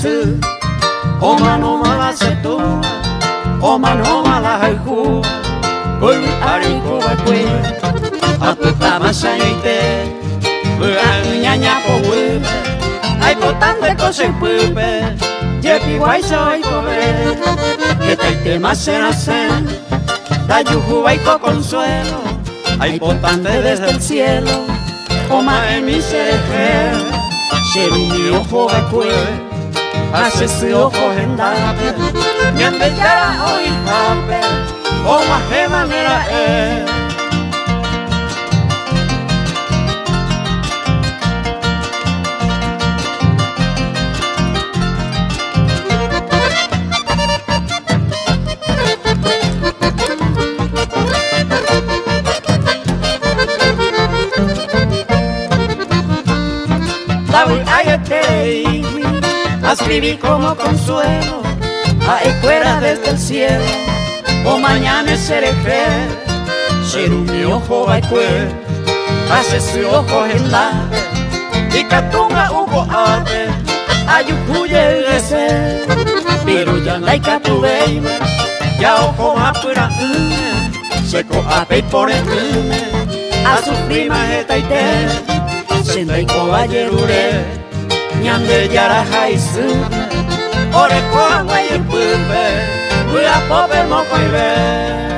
su Oma no mala se tu Oma no mala haiku Ulu ariko bakwe Atu tamasa yoite Buang nyanya po wube Ay potante kose pupe Jepi guay soy kobe Que te masena sen Dayuhu baiko consuelo Ay potante desde el cielo Oma en mi sereje Sherumi ojo bakwe Hace su ojo hendate Nyande yara oi pape Oma he manera a escribir como consuelo a escuela desde el cielo o mañana es sereje Sherumi ojo baikue hace su ojo en la y katunga ugo ate ayukuye ese pero ya no hay katubeiba ya ojo apura seco ape por el a su prima etaite sendai kobayerure Nyande yara haisu Ore kwa wae pupe Ula pope mo koibe